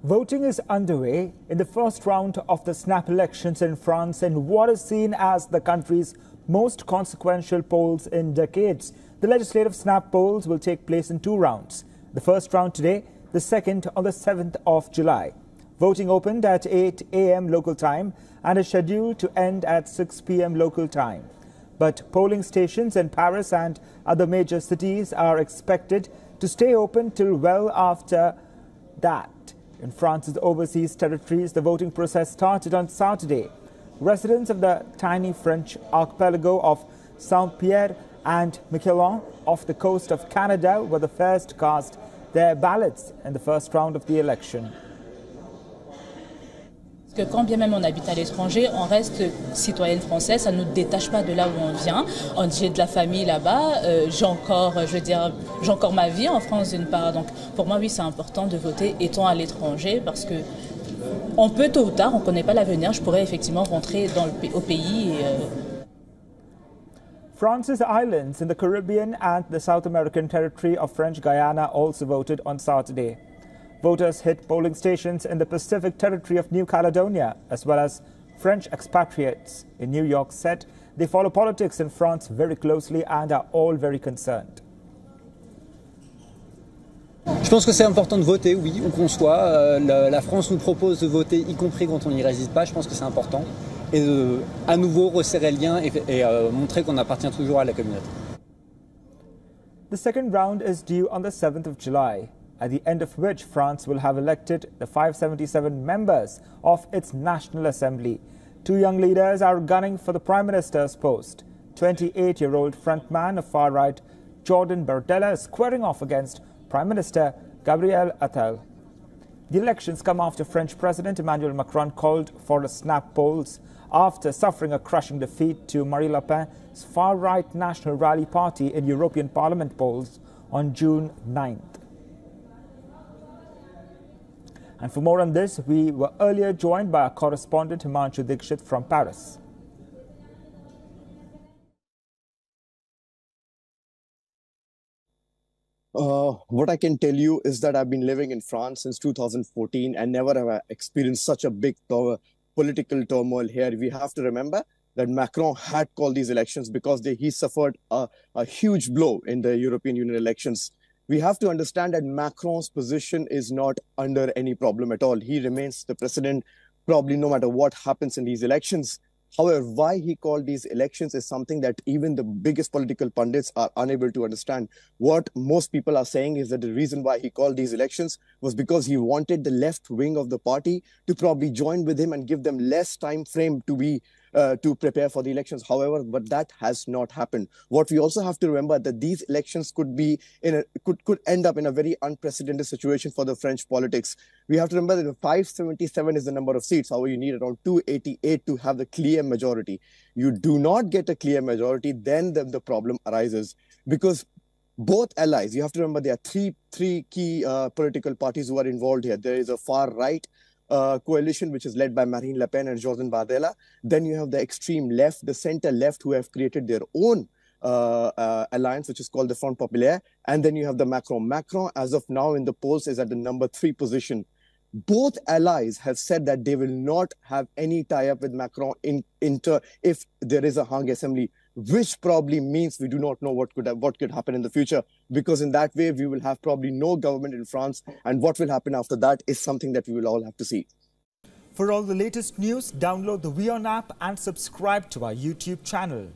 Voting is underway in the first round of the snap elections in France in what is seen as the country's most consequential polls in decades. The legislative snap polls will take place in two rounds. The first round today, the second on the 7th of July. Voting opened at 8 a.m. local time and is scheduled to end at 6 p.m. local time. But polling stations in Paris and other major cities are expected to stay open till well after that. In France's overseas territories, the voting process started on Saturday. Residents of the tiny French archipelago of Saint-Pierre and Miquelon off the coast of Canada were the first to cast their ballots in the first round of the election. Que quand bien même on habite à l'étranger, on reste citoyenne française, ça ne nous détache pas de là où on vient. J'ai de la famille là-bas, j'ai encore ma vie en France d'une part. Donc pour moi, oui, c'est important de voter étant à l'étranger parce que on peut tôt ou tard, on ne connaît pas l'avenir, je pourrais effectivement rentrer au pays. France's islands in the Caribbean and the South American territory of French Guyana also voted on Saturday. Voters hit polling stations in the Pacific territory of New Caledonia, as well as French expatriates in New York said they follow politics in France very closely and are all very concerned. Je pense que c'est important de voter, oui, où qu'on soit. La France nous propose de voter, y compris quand on n'y réside pas. Je pense que c'est important. Et de, à nouveau, resserrer le lien et montrer qu'on appartient toujours à la communauté. The second round is due on the 7th of July. At the end of which France will have elected the 577 members of its National Assembly. Two young leaders are gunning for the Prime Minister's post. 28-year-old frontman of far-right Jordan Bardella is squaring off against Prime Minister Gabriel Attal. The elections come after French President Emmanuel Macron called for the snap polls after suffering a crushing defeat to Marine Le Pen's far-right National Rally Party in European Parliament polls on June 9th. And for more on this, we were earlier joined by our correspondent Himanshu Dikshit from Paris. What I can tell you is that I've been living in France since 2014 and never have I experienced such a big political turmoil here. We have to remember that Macron had called these elections because he suffered a huge blow in the European Union elections. We have to understand that Macron's position is not under any problem at all. He remains the president probably no matter what happens in these elections. However, why he called these elections is something that even the biggest political pundits are unable to understand. What most people are saying is that the reason why he called these elections was because he wanted the left wing of the party to probably join with him and give them less time frame to prepare for the elections. However, but that has not happened. What we also have to remember that these elections could end up in a very unprecedented situation for the French politics. We have to remember that 577 is the number of seats. However, you need around 288 to have the clear majority. You do not get a clear majority, then the problem arises because both allies, you have to remember there are three key political parties who are involved here. There is a far right coalition which is led by Marine Le Pen and Jordan Bardella. Then you have the extreme left, the center left, who have created their own alliance, which is called the Front Populaire. And then you have the Macron. Macron, as of now in the polls, is at the number 3 position. Both allies have said that they will not have any tie-up with Macron if there is a hung assembly, which probably means we do not know what could happen in the future, because in that way we will have probably no government in France, and what will happen after that is something that we will all have to see. For all the latest news, download the WION app and subscribe to our YouTube channel.